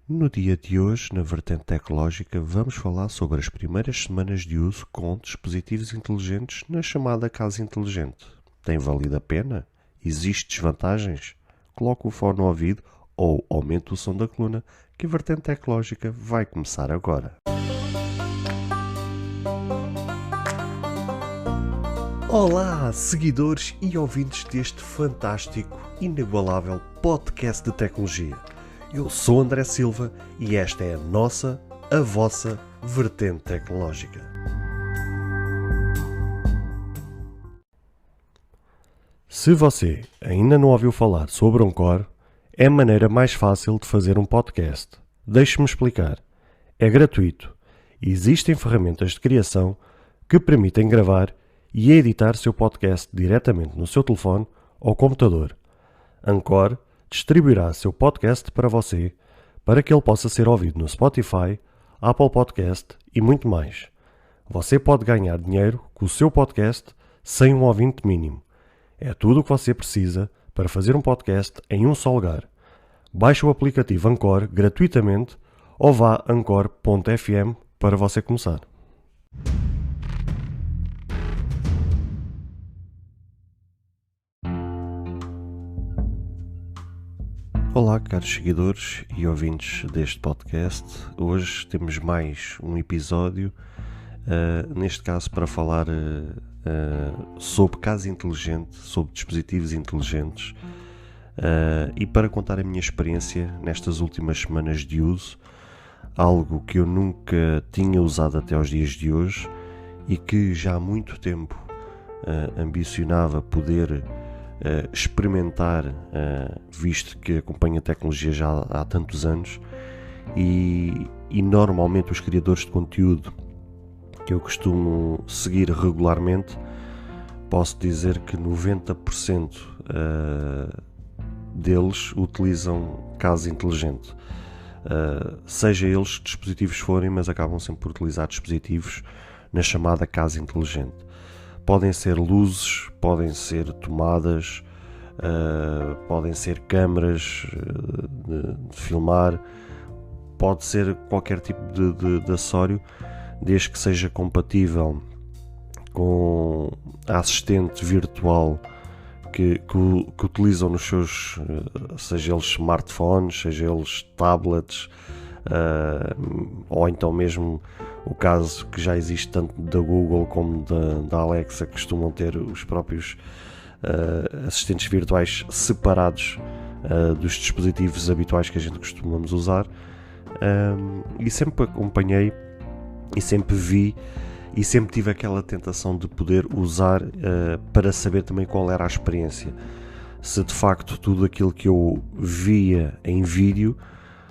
No dia de hoje, na vertente tecnológica, vamos falar sobre as primeiras semanas de uso com dispositivos inteligentes na chamada casa inteligente. Tem valido a pena? Existem desvantagens? Coloque o fone no ouvido ou aumente o som da coluna, que a vertente tecnológica vai começar agora. Olá, seguidores e ouvintes deste fantástico, inigualável podcast de tecnologia. Eu sou André Silva e esta é a vossa vertente tecnológica. Se você ainda não ouviu falar sobre Anchor, é a maneira mais fácil de fazer um podcast. Deixe-me explicar. É gratuito. Existem ferramentas de criação que permitem gravar e editar seu podcast diretamente no seu telefone ou computador. Anchor distribuirá seu podcast para você, para que ele possa ser ouvido no Spotify, Apple Podcast e muito mais. Você pode ganhar dinheiro com o seu podcast sem um ouvinte mínimo. É tudo o que você precisa para fazer um podcast em um só lugar. Baixe o aplicativo Anchor gratuitamente ou vá a anchor.fm para você começar. Olá, caros seguidores e ouvintes deste podcast. Hoje temos mais um episódio, neste caso para falar sobre casa inteligente, sobre dispositivos inteligentes e para contar a minha experiência nestas últimas semanas de uso, algo que eu nunca tinha usado até aos dias de hoje e que já há muito tempo ambicionava poder experimentar, visto que acompanho a tecnologia já há tantos anos e normalmente os criadores de conteúdo que eu costumo seguir regularmente, posso dizer que 90% deles utilizam casa inteligente, seja eles que dispositivos forem, mas acabam sempre por utilizar dispositivos na chamada casa inteligente. Podem ser luzes, podem ser tomadas, podem ser câmaras de filmar, pode ser qualquer tipo de acessório, desde que seja compatível com a assistente virtual que utilizam nos seus, seja eles smartphones, seja eles tablets, ou então mesmo o caso que já existe tanto da Google como da Alexa, que costumam ter os próprios assistentes virtuais separados dos dispositivos habituais que a gente costumamos usar, e sempre acompanhei e sempre vi e sempre tive aquela tentação de poder usar para saber também qual era a experiência, se de facto tudo aquilo que eu via em vídeo,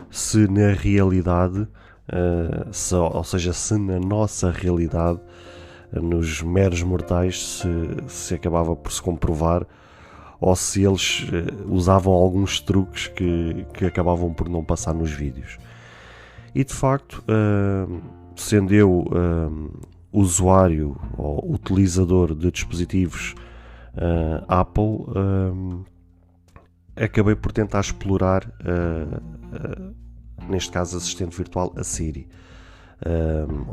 se na realidade, ou seja, se na nossa realidade, nos meros mortais, se acabava por se comprovar, ou se eles usavam alguns truques que acabavam por não passar nos vídeos. E de facto, sendo eu usuário ou utilizador de dispositivos Apple, acabei por tentar explorar, neste caso, assistente virtual, a Siri,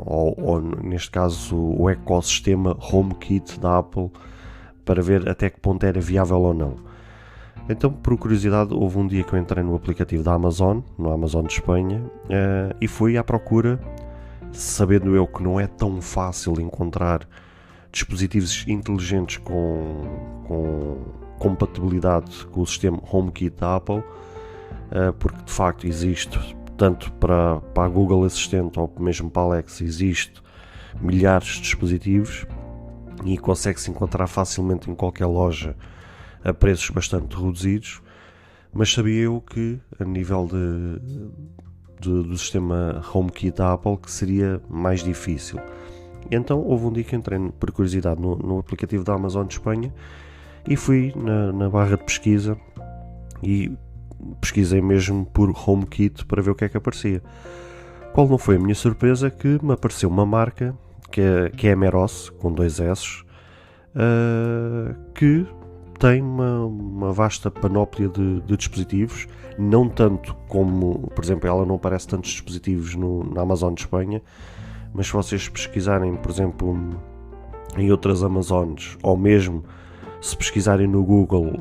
ou neste caso o ecossistema HomeKit da Apple, para ver até que ponto era viável ou não. Então, por curiosidade, houve um dia que eu entrei no aplicativo da Amazon, no Amazon de Espanha, e fui à procura, sabendo eu que não é tão fácil encontrar dispositivos inteligentes com compatibilidade com o sistema HomeKit da Apple, porque de facto existe, tanto para a Google Assistente ou mesmo para a Alexa, existe milhares de dispositivos e consegue-se encontrar facilmente em qualquer loja a preços bastante reduzidos, mas sabia eu que a nível do sistema HomeKit da Apple que seria mais difícil. E então houve um dia que entrei por curiosidade no aplicativo da Amazon de Espanha e fui na barra de pesquisa e pesquisei mesmo por HomeKit para ver o que é que aparecia. Qual não foi a minha surpresa que me apareceu uma marca que é a Meross, com 2 S, que tem uma vasta panóplia de dispositivos, não tanto como, por exemplo, ela não aparece tantos dispositivos na Amazon de Espanha, mas se vocês pesquisarem, por exemplo, em outras Amazones, ou mesmo se pesquisarem no Google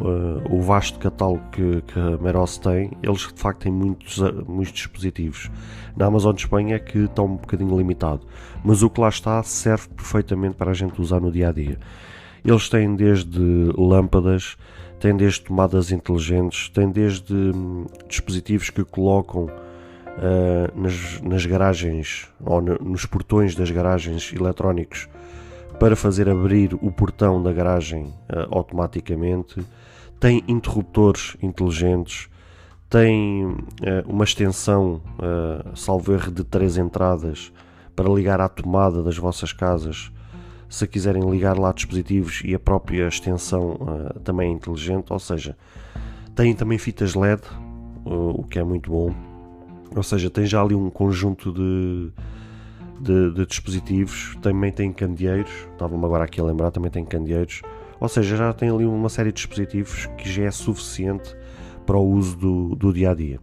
o vasto catálogo que a Meross tem, eles de facto têm muitos dispositivos. Na Amazon de Espanha é que está um bocadinho limitado, mas o que lá está serve perfeitamente para a gente usar no dia a dia. Eles têm desde lâmpadas, têm desde tomadas inteligentes, têm desde dispositivos que colocam nas garagens ou nos portões das garagens eletrónicos para fazer abrir o portão da garagem automaticamente. Tem interruptores inteligentes, tem uma extensão, salvo erro, de 3 entradas para ligar à tomada das vossas casas, se quiserem ligar lá dispositivos, e a própria extensão também é inteligente, ou seja, tem também fitas LED, o que é muito bom, ou seja, tem já ali um conjunto de dispositivos, também tem candeeiros, estava-me agora aqui a lembrar, também tem candeeiros, ou seja, já tem ali uma série de dispositivos que já é suficiente para o uso do dia a dia.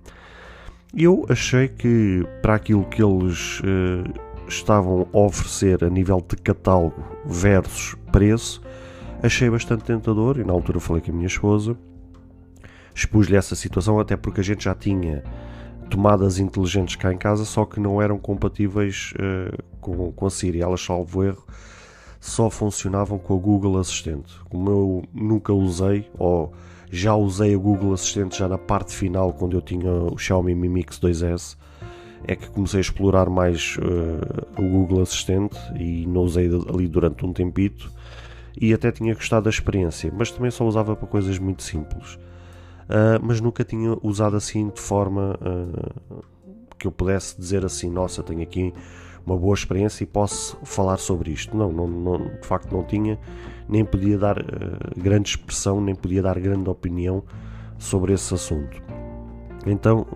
Eu achei que para aquilo que eles estavam a oferecer a nível de catálogo versus preço, achei bastante tentador, e na altura falei com a minha esposa, expus-lhe essa situação, até porque a gente já tinha tomadas inteligentes cá em casa, só que não eram compatíveis com a Siri. Elas, salvo erro, só funcionavam com a Google Assistente. Como eu nunca usei, ou já usei a Google Assistente já na parte final, quando eu tinha o Xiaomi Mi Mix 2S, é que comecei a explorar mais o Google Assistente, e não usei ali durante um tempito, e até tinha gostado da experiência, mas também só usava para coisas muito simples. Mas nunca tinha usado assim de forma que eu pudesse dizer assim, nossa, tenho aqui uma boa experiência e posso falar sobre isto. Não, de facto não tinha, nem podia dar grande expressão, nem podia dar grande opinião sobre esse assunto. Então,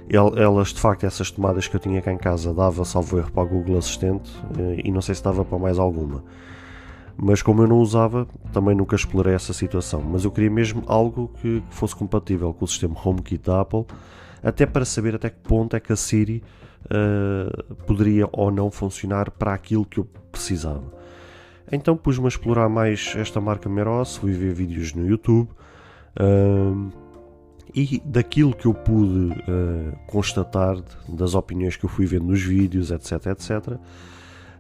elas, de facto, essas tomadas que eu tinha cá em casa, dava, salvo erro, para a Google Assistente, e não sei se dava para mais alguma. Mas como eu não usava, também nunca explorei essa situação. Mas eu queria mesmo algo que fosse compatível com o sistema HomeKit da Apple, até para saber até que ponto é que a Siri poderia ou não funcionar para aquilo que eu precisava. Então pus-me a explorar mais esta marca Meross, fui ver vídeos no YouTube, e daquilo que eu pude constatar, das opiniões que eu fui vendo nos vídeos, etc, etc,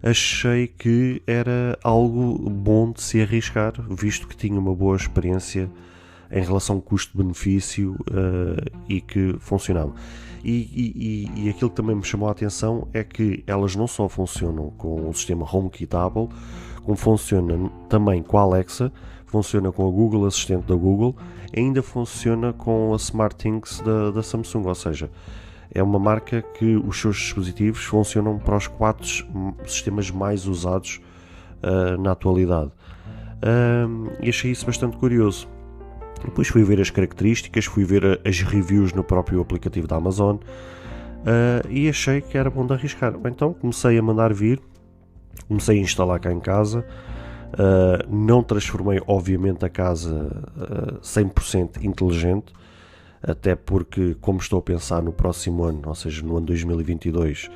achei que era algo bom de se arriscar, visto que tinha uma boa experiência em relação ao custo-benefício e que funcionava. E aquilo que também me chamou a atenção é que elas não só funcionam com o sistema HomeKit Apple, como funciona também com a Alexa, funciona com a Google Assistente da Google, ainda funciona com a SmartThings da Samsung, ou seja, é uma marca que os seus dispositivos funcionam para os 4 sistemas mais usados na atualidade. E achei isso bastante curioso. Depois fui ver as características, fui ver as reviews no próprio aplicativo da Amazon, e achei que era bom de arriscar. Então comecei a mandar vir, comecei a instalar cá em casa. Não transformei obviamente a casa 100% inteligente, até porque, como estou a pensar no próximo ano, ou seja, no ano 2022,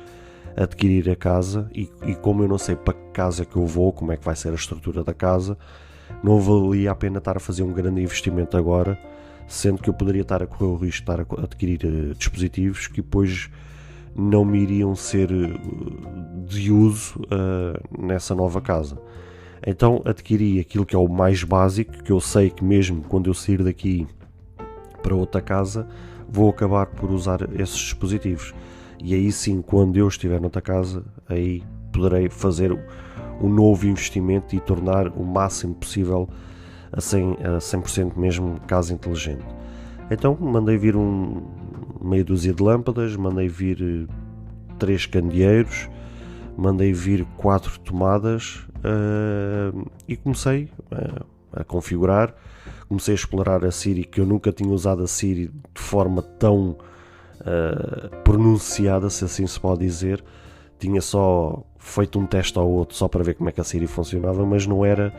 adquirir a casa, e como eu não sei para que casa é que eu vou, como é que vai ser a estrutura da casa, não valia a pena estar a fazer um grande investimento agora, sendo que eu poderia estar a correr o risco de estar a adquirir dispositivos que depois não me iriam ser de uso nessa nova casa. Então adquiri aquilo que é o mais básico, que eu sei que mesmo quando eu sair daqui para outra casa vou acabar por usar esses dispositivos, e aí sim, quando eu estiver noutra casa, aí poderei fazer um novo investimento e tornar o máximo possível a 100% mesmo casa inteligente. Então mandei vir meia dúzia de lâmpadas, mandei vir 3 candeeiros, mandei vir 4 tomadas, e comecei a configurar. Comecei a explorar a Siri, que eu nunca tinha usado a Siri de forma tão pronunciada, se assim se pode dizer. Tinha só feito um teste ao outro só para ver como é que a Siri funcionava, mas não era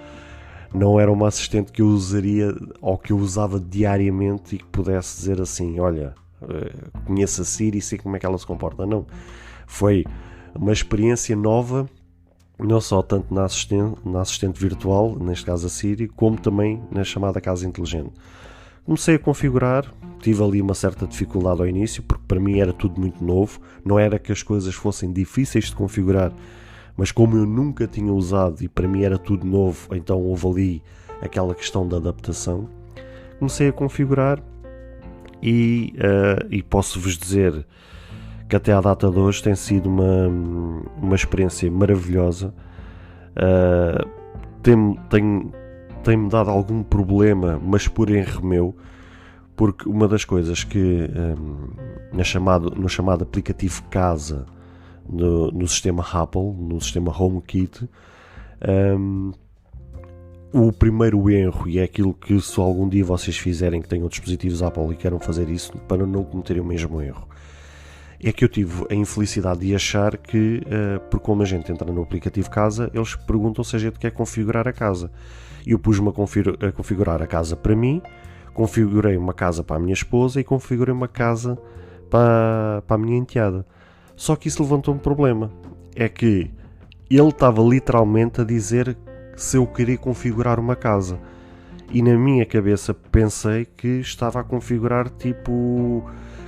não era uma assistente que eu usaria ou que eu usava diariamente e que pudesse dizer assim, olha, conheço a Siri e sei como é que ela se comporta. Não, foi uma experiência nova, não só tanto na assistente virtual, neste caso a Siri, como também na chamada casa inteligente. Comecei a configurar, tive ali uma certa dificuldade ao início, porque para mim era tudo muito novo, não era que as coisas fossem difíceis de configurar, mas como eu nunca tinha usado e para mim era tudo novo, então houve ali aquela questão da adaptação. Comecei a configurar e posso-vos dizer que até à data de hoje tem sido uma experiência maravilhosa. Tem-me dado algum problema, mas por erro meu, porque uma das coisas que no chamado aplicativo Casa, no sistema Apple, no sistema HomeKit, o primeiro erro, e é aquilo que se algum dia vocês fizerem que tenham dispositivos Apple e queiram fazer isso para não cometerem o mesmo erro, é que eu tive a infelicidade de achar que, porque como a gente entra no aplicativo Casa, eles perguntam se a gente quer configurar a casa. E eu pus-me a configurar a casa para mim, configurei uma casa para a minha esposa e configurei uma casa para a minha enteada. Só que isso levantou um problema. É que ele estava literalmente a dizer se eu queria configurar uma casa. E na minha cabeça pensei que estava a configurar tipo...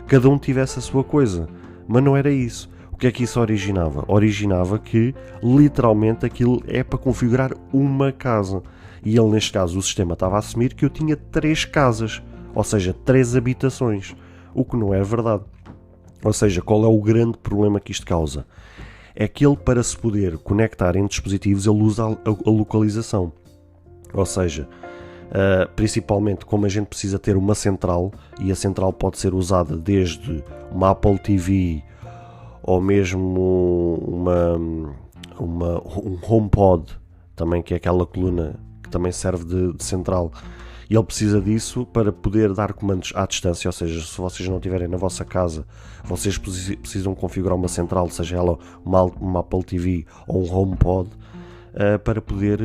cada um tivesse a sua coisa. Mas não era isso. O que é que isso originava? Originava que literalmente aquilo é para configurar uma casa. E ele, neste caso, o sistema estava a assumir que eu tinha 3 casas. Ou seja, 3 habitações. O que não é verdade. Ou seja, qual é o grande problema que isto causa? É que ele, para se poder conectar em dispositivos, ele usa a localização. Ou seja, principalmente como a gente precisa ter uma central, e a central pode ser usada desde uma Apple TV ou mesmo um HomePod, também, que é aquela coluna que também serve de central. E ele precisa disso para poder dar comandos à distância, ou seja, se vocês não tiverem na vossa casa, vocês precisam configurar uma central, seja ela uma Apple TV ou um HomePod, para poder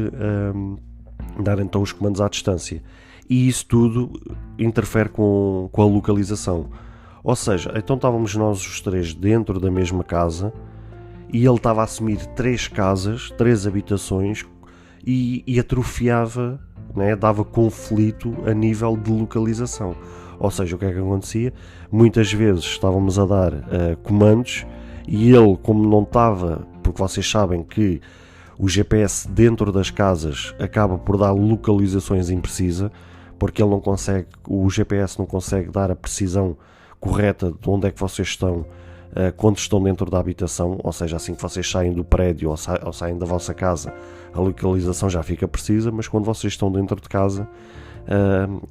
dar então os comandos à distância. E isso tudo interfere com a localização. Ou seja, então estávamos nós os 3 dentro da mesma casa e ele estava a assumir 3 casas, 3 habitações e atrofiava, né, dava conflito a nível de localização. Ou seja, o que é que acontecia? Muitas vezes estávamos a dar comandos e ele, como não estava, porque vocês sabem que o GPS dentro das casas acaba por dar localizações imprecisas, porque ele não consegue, o GPS não consegue dar a precisão correta de onde é que vocês estão quando estão dentro da habitação, ou seja, assim que vocês saem do prédio ou saem da vossa casa, a localização já fica precisa, mas quando vocês estão dentro de casa,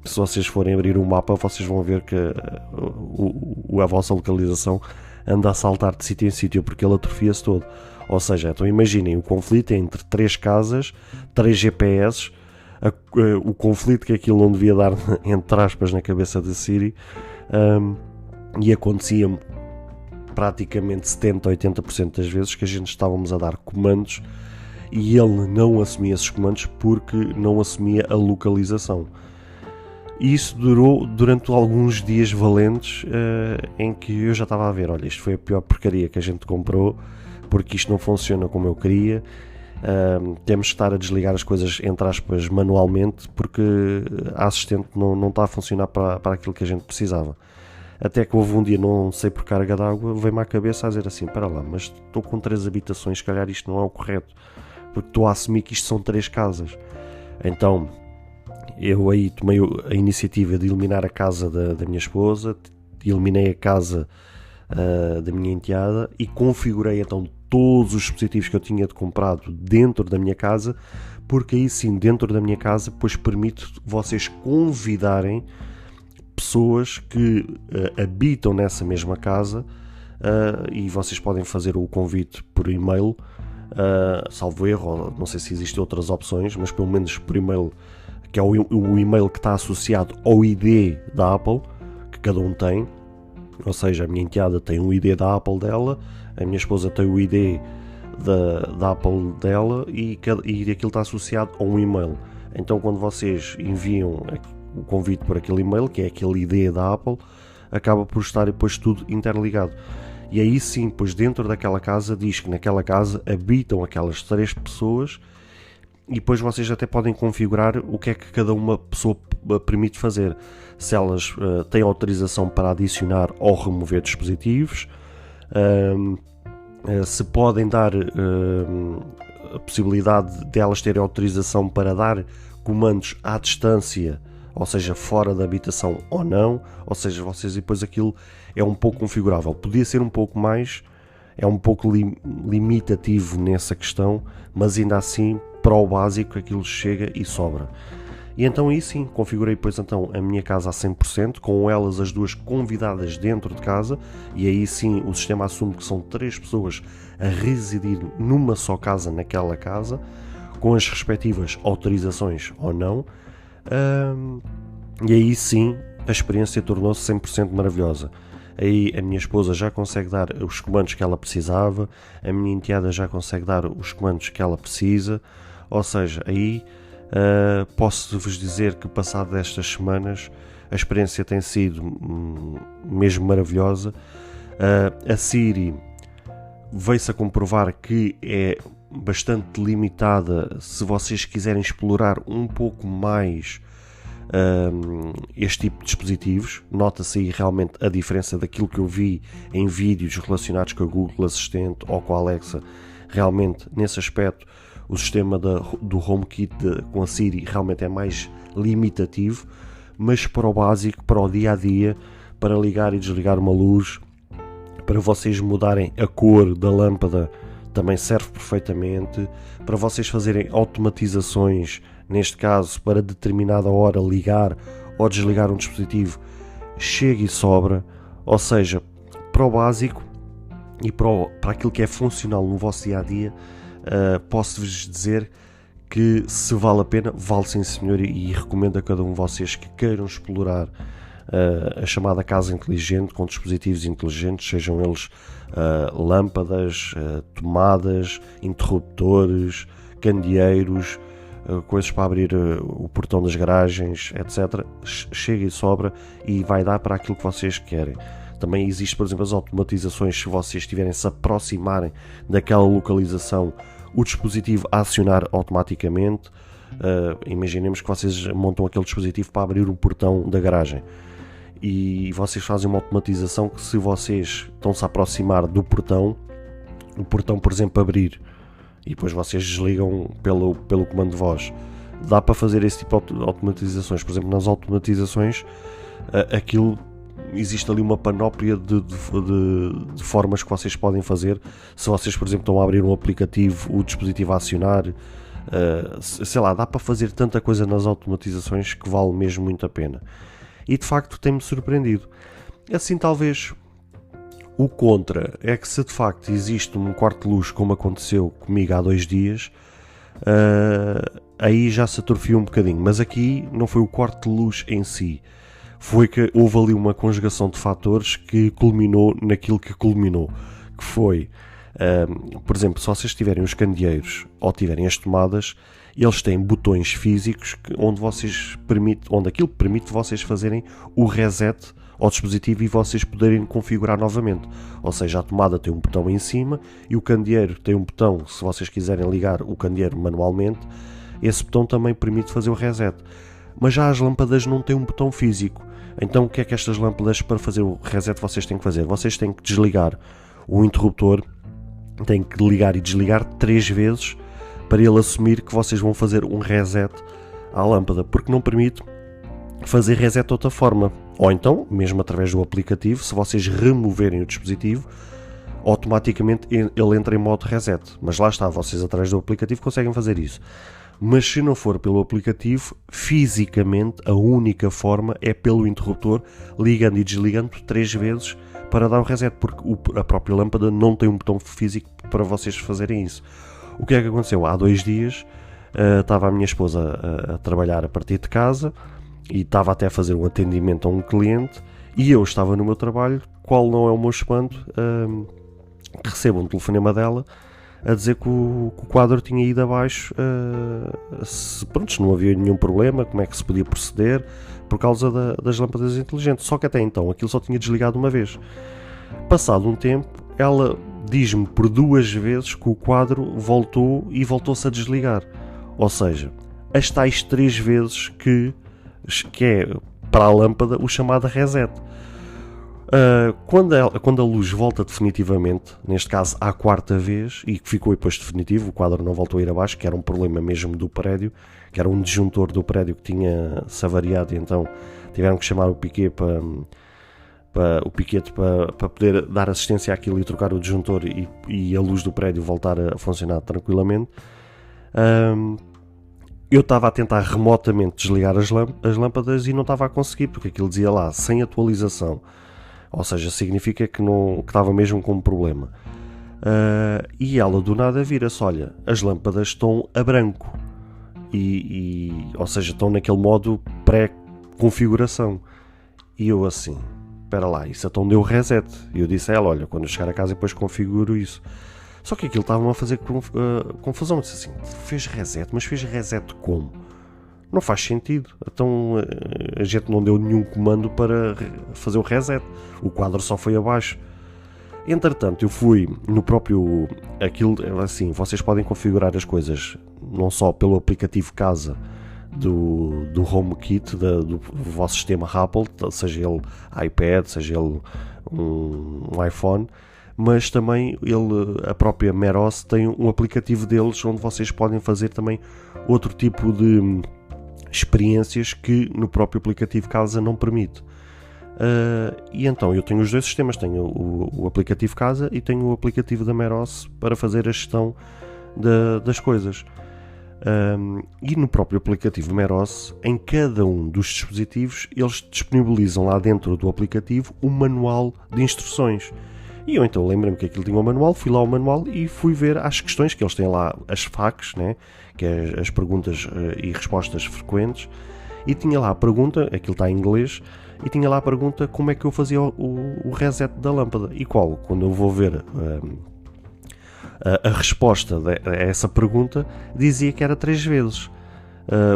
se vocês forem abrir o mapa, vocês vão ver que a vossa localização anda a saltar de sítio em sítio, porque ele atrofia-se todo. Ou seja, então imaginem o conflito entre 3 casas, 3 GPS, o conflito que aquilo não devia dar, entre aspas, na cabeça da Siri, e acontecia praticamente 70% a 80% das vezes que a gente estávamos a dar comandos e ele não assumia esses comandos porque não assumia a localização. E isso durou durante alguns dias valentes, em que eu já estava a ver, olha, isto foi a pior porcaria que a gente comprou, porque isto não funciona como eu queria, temos que estar a desligar as coisas, entre aspas, manualmente, porque a assistente não está a funcionar para aquilo que a gente precisava. Até que houve um dia, não sei por carga d'água, veio-me à cabeça a dizer assim, para lá, mas estou com 3 habitações, se calhar isto não é o correto, porque estou a assumir que isto são 3 casas. Então, eu aí tomei a iniciativa de eliminar a casa da minha esposa, eliminei a casa da minha enteada e configurei então todos os dispositivos que eu tinha comprado dentro da minha casa, porque aí sim, dentro da minha casa, depois permite vocês convidarem pessoas que habitam nessa mesma casa, e vocês podem fazer o convite por e-mail, salvo erro, não sei se existem outras opções, mas pelo menos por e-mail, que é o e-mail que está associado ao ID da Apple, que cada um tem. Ou seja, a minha enteada tem um ID da Apple dela, a minha esposa tem o ID da Apple dela e aquilo está associado a um e-mail. Então quando vocês enviam o convite por aquele e-mail, que é aquele ID da Apple, acaba por estar depois tudo interligado. E aí sim, pois dentro daquela casa diz que naquela casa habitam aquelas 3 pessoas, e depois vocês até podem configurar o que é que cada uma pessoa permite fazer. Se elas têm autorização para adicionar ou remover dispositivos, se podem dar a possibilidade de elas terem autorização para dar comandos à distância, ou seja, fora da habitação ou não, ou seja, vocês depois aquilo é um pouco configurável. Podia ser um pouco mais, é um pouco limitativo nessa questão, mas ainda assim, para o básico, aquilo chega e sobra. E então aí sim, configurei depois então a minha casa a 100%, com elas as 2 convidadas dentro de casa, e aí sim o sistema assume que são 3 pessoas a residir numa só casa naquela casa, com as respectivas autorizações ou não, e aí sim a experiência tornou-se 100% maravilhosa. Aí a minha esposa já consegue dar os comandos que ela precisava, a minha enteada já consegue dar os comandos que ela precisa, ou seja, aí posso-vos dizer que passado destas semanas a experiência tem sido mesmo maravilhosa. A Siri veio-se a comprovar que é bastante limitada se vocês quiserem explorar um pouco mais este tipo de dispositivos. Nota-se aí realmente a diferença daquilo que eu vi em vídeos relacionados com a Google Assistente ou com a Alexa. Realmente, nesse aspecto, o sistema do HomeKit com a Siri realmente é mais limitativo, mas para o básico, para o dia-a-dia, para ligar e desligar uma luz, para vocês mudarem a cor da lâmpada, também serve perfeitamente. Para vocês fazerem automatizações, neste caso, para determinada hora ligar ou desligar um dispositivo, chega e sobra. Ou seja, para o básico e para aquilo que é funcional no vosso dia-a-dia, posso-vos dizer que se vale a pena, vale sim senhor, e recomendo a cada um de vocês que queiram explorar a chamada casa inteligente com dispositivos inteligentes, sejam eles lâmpadas, tomadas, interruptores, candeeiros, coisas para abrir o portão das garagens, etc. Chega e sobra e vai dar para aquilo que vocês querem. Também existe, por exemplo, as automatizações. Se vocês estiverem se aproximarem daquela localização, o dispositivo a acionar automaticamente. Imaginemos que vocês montam aquele dispositivo para abrir o portão da garagem e vocês fazem uma automatização que, se vocês estão-se a aproximar do portão, o portão, por exemplo, abrir, e depois vocês desligam pelo comando de voz. Dá para fazer esse tipo de automatizações. Por exemplo, nas automatizações, aquilo existe ali uma panóplia de formas que vocês podem fazer. Se vocês, por exemplo, estão a abrir um aplicativo, o dispositivo a acionar, sei lá, dá para fazer tanta coisa nas automatizações que vale mesmo muito a pena. E de facto tem-me surpreendido. Assim, talvez o contra é que, se de facto existe um quarto de luz, como aconteceu comigo há 2 dias, aí já se atrofia um bocadinho. Mas aqui não foi o quarto de luz em si, foi que houve ali uma conjugação de fatores que culminou naquilo que culminou, que foi, por exemplo, se vocês tiverem os candeeiros ou tiverem as tomadas, eles têm botões físicos onde aquilo permite vocês fazerem o reset ao dispositivo e vocês poderem configurar novamente. Ou seja, a tomada tem um botão em cima e o candeeiro tem um botão. Se vocês quiserem ligar o candeeiro manualmente, esse botão também permite fazer o reset. Mas já as lâmpadas não têm um botão físico. Então o que é que estas lâmpadas, para fazer o reset, vocês têm que fazer? Vocês têm que desligar o interruptor, têm que ligar e desligar 3 vezes para ele assumir que vocês vão fazer um reset à lâmpada, porque não permite fazer reset de outra forma. Ou então, mesmo através do aplicativo, se vocês removerem o dispositivo, automaticamente ele entra em modo reset. Mas lá está, vocês através do aplicativo conseguem fazer isso. Mas se não for pelo aplicativo, fisicamente a única forma é pelo interruptor, ligando e desligando 3 vezes para dar o reset, porque a própria lâmpada não tem um botão físico para vocês fazerem isso. O que é que aconteceu? Há 2 dias estava a minha esposa a trabalhar a partir de casa e estava até a fazer um atendimento a um cliente, e eu estava no meu trabalho. Qual não é o meu espanto? Recebo um telefonema dela a dizer que o quadro tinha ido abaixo, se não havia nenhum problema, como é que se podia proceder por causa das lâmpadas inteligentes. Só que até então aquilo só tinha desligado uma vez. Passado um tempo, ela diz-me por 2 vezes que o quadro voltou-se a desligar. Ou seja, as tais 3 vezes que é para a lâmpada o chamado reset. Quando a luz volta definitivamente, neste caso à 4ª vez, e que ficou depois definitivo, o quadro não voltou a ir abaixo, que era um problema mesmo do prédio, que era um disjuntor do prédio que tinha-se avariado, e então tiveram que chamar o piquete para poder dar assistência àquilo e trocar o disjuntor e a luz do prédio voltar a funcionar tranquilamente. Eu estava a tentar remotamente desligar as lâmpadas e não estava a conseguir, porque aquilo dizia lá, sem atualização. Ou seja, significa que estava mesmo com um problema. E ela do nada vira-se, olha, as lâmpadas estão a branco. Ou seja, estão naquele modo pré-configuração. E eu assim, espera lá, isso então deu reset. E eu disse a ela, olha, quando eu chegar a casa depois configuro isso. Só que aquilo estava-me a fazer confusão. Eu disse assim, fez reset, mas fez reset como? Não faz sentido. Então a gente não deu nenhum comando para fazer o reset. O quadro só foi abaixo. Entretanto, eu fui no próprio... Aquilo, assim, vocês podem configurar as coisas não só pelo aplicativo Casa do HomeKit, do vosso sistema Apple, seja ele iPad, seja ele um iPhone, mas também a própria Meros tem um aplicativo deles onde vocês podem fazer também outro tipo de experiências que no próprio aplicativo Casa não permite. E então eu tenho os 2 sistemas, tenho o aplicativo Casa e tenho o aplicativo da Meros para fazer a gestão das coisas. E no próprio aplicativo Meros, em cada um dos dispositivos, eles disponibilizam lá dentro do aplicativo um manual de instruções. E eu então lembrei-me que aquilo tinha um manual, fui lá ao manual e fui ver as questões que eles têm lá, as FAQs, né? Que é as perguntas e respostas frequentes, e tinha lá a pergunta, aquilo está em inglês, e tinha lá a pergunta como é que eu fazia o reset da lâmpada. E qual? Quando eu vou ver a resposta a essa pergunta, dizia que era 3 vezes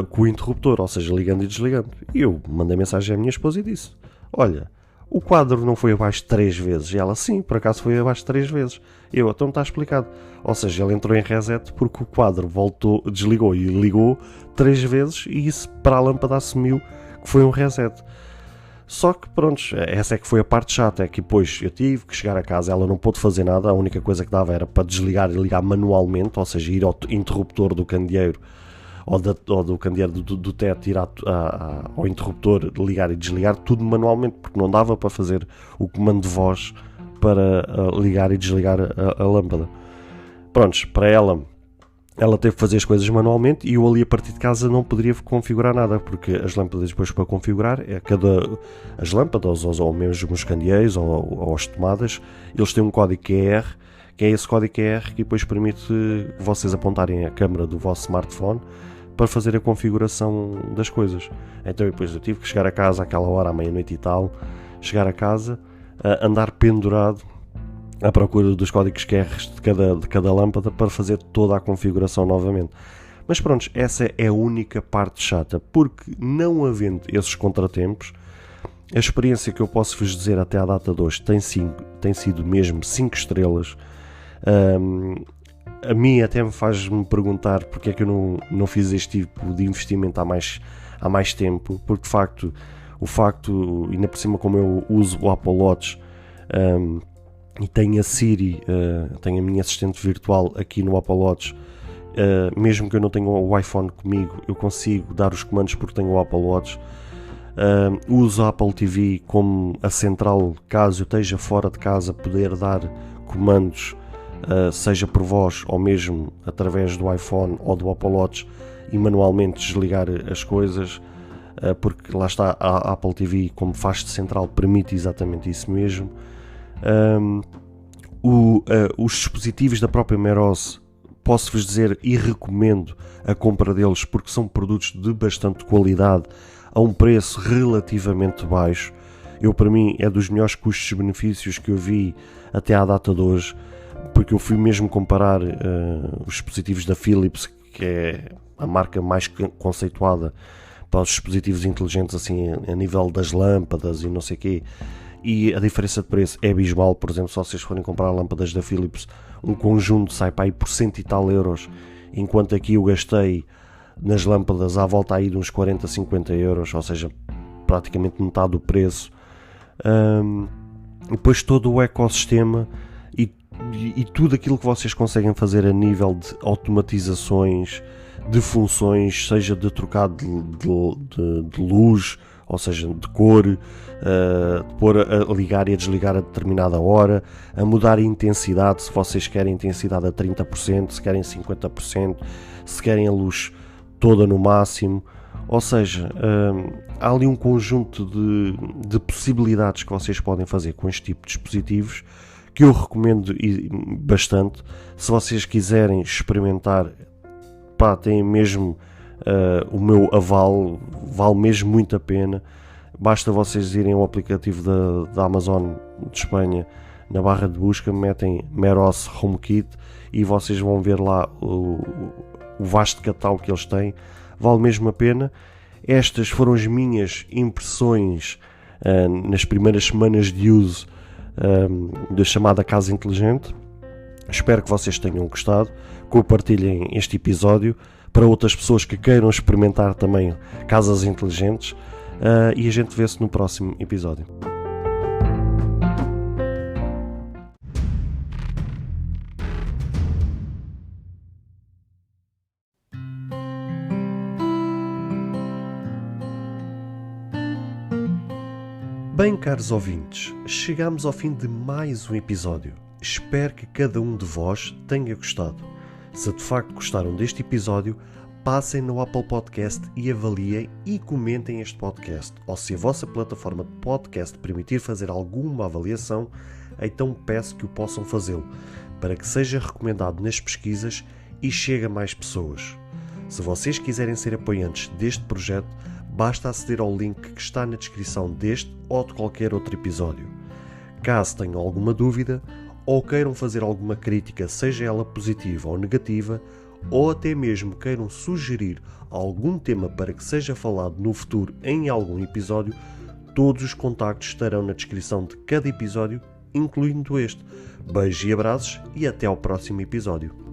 com o interruptor, ou seja, ligando e desligando. E eu mandei mensagem à minha esposa e disse, olha, o quadro não foi abaixo 3 vezes. E ela, sim, por acaso foi abaixo 3 vezes. Eu, então está explicado. Ou seja, ele entrou em reset porque o quadro desligou e ligou 3 vezes, e isso para a lâmpada assumiu que foi um reset. Só que pronto, essa é que foi a parte chata, é que depois eu tive que chegar a casa, ela não pôde fazer nada, a única coisa que dava era para desligar e ligar manualmente, ou seja, ir ao interruptor do candeeiro ou do candeeiro do teto, ir ao interruptor, ligar e desligar, tudo manualmente, porque não dava para fazer o comando de voz para ligar e desligar a lâmpada. Prontos, para ela teve que fazer as coisas manualmente e eu ali a partir de casa não poderia configurar nada, porque as lâmpadas depois para configurar, as lâmpadas ou mesmo os candeeiros ou as tomadas, eles têm um código QR, que é esse código QR que depois permite vocês apontarem a câmera do vosso smartphone para fazer a configuração das coisas. Então depois eu tive que chegar a casa àquela hora, à meia-noite e tal, chegar a casa, andar pendurado à procura dos códigos QR de cada lâmpada para fazer toda a configuração novamente. Mas pronto, essa é a única parte chata, porque não havendo esses contratempos, a experiência que eu posso vos dizer até à data de hoje tem sido mesmo 5 estrelas. A mim até me faz-me perguntar porque é que eu não fiz este tipo de investimento há mais tempo, porque de facto, ainda por cima como eu uso o Apple Watch e tenho a Siri, tenho a minha assistente virtual aqui no Apple Watch, mesmo que eu não tenha o iPhone comigo, eu consigo dar os comandos porque tenho o Apple Watch. Uso a Apple TV como a central, caso eu esteja fora de casa, poder dar comandos, seja por voz ou mesmo através do iPhone ou do Apple Watch, e manualmente desligar as coisas, porque lá está, a Apple TV, como faz de central, permite exatamente isso mesmo. Os dispositivos da própria Meros, posso-vos dizer e recomendo a compra deles, porque são produtos de bastante qualidade a um preço relativamente baixo. Para mim é dos melhores custos-benefícios que eu vi até à data de hoje, porque porque eu fui mesmo comparar os dispositivos da Philips, que é a marca mais conceituada para os dispositivos inteligentes, assim, a nível das lâmpadas e não sei o quê, e a diferença de preço é abismal. Por exemplo, se vocês forem comprar lâmpadas da Philips, um conjunto sai para aí por 100 e tal euros, enquanto aqui eu gastei nas lâmpadas à volta aí de uns 40, 50 euros, ou seja, praticamente metade do preço. Depois todo o ecossistema e tudo aquilo que vocês conseguem fazer a nível de automatizações, de funções, seja de trocar de luz, ou seja, de cor, de pôr a ligar e a desligar a determinada hora, a mudar a intensidade, se vocês querem intensidade a 30%, se querem 50%, se querem a luz toda no máximo. Ou seja, há ali um conjunto de possibilidades que vocês podem fazer com este tipo de dispositivos que eu recomendo bastante. Se vocês quiserem experimentar, tem mesmo o meu aval, vale mesmo muito a pena. Basta vocês irem ao aplicativo da Amazon de Espanha, na barra de busca, metem Meross HomeKit e vocês vão ver lá o vasto catálogo que eles têm. Vale mesmo a pena. Estas foram as minhas impressões nas primeiras semanas de uso da chamada casa inteligente. Espero que vocês tenham gostado. Compartilhem este episódio para outras pessoas que queiram experimentar também casas inteligentes, e a gente vê-se no próximo episódio. Bem, caros ouvintes, chegamos ao fim de mais um episódio. Espero que cada um de vós tenha gostado. Se de facto gostaram deste episódio, passem no Apple Podcast e avaliem e comentem este podcast. Ou se a vossa plataforma de podcast permitir fazer alguma avaliação, então peço que o possam fazê-lo, para que seja recomendado nas pesquisas e chegue a mais pessoas. Se vocês quiserem ser apoiantes deste projeto, basta aceder ao link que está na descrição deste ou de qualquer outro episódio. Caso tenham alguma dúvida ou queiram fazer alguma crítica, seja ela positiva ou negativa, ou até mesmo queiram sugerir algum tema para que seja falado no futuro em algum episódio, todos os contactos estarão na descrição de cada episódio, incluindo este. Beijos e abraços e até ao próximo episódio.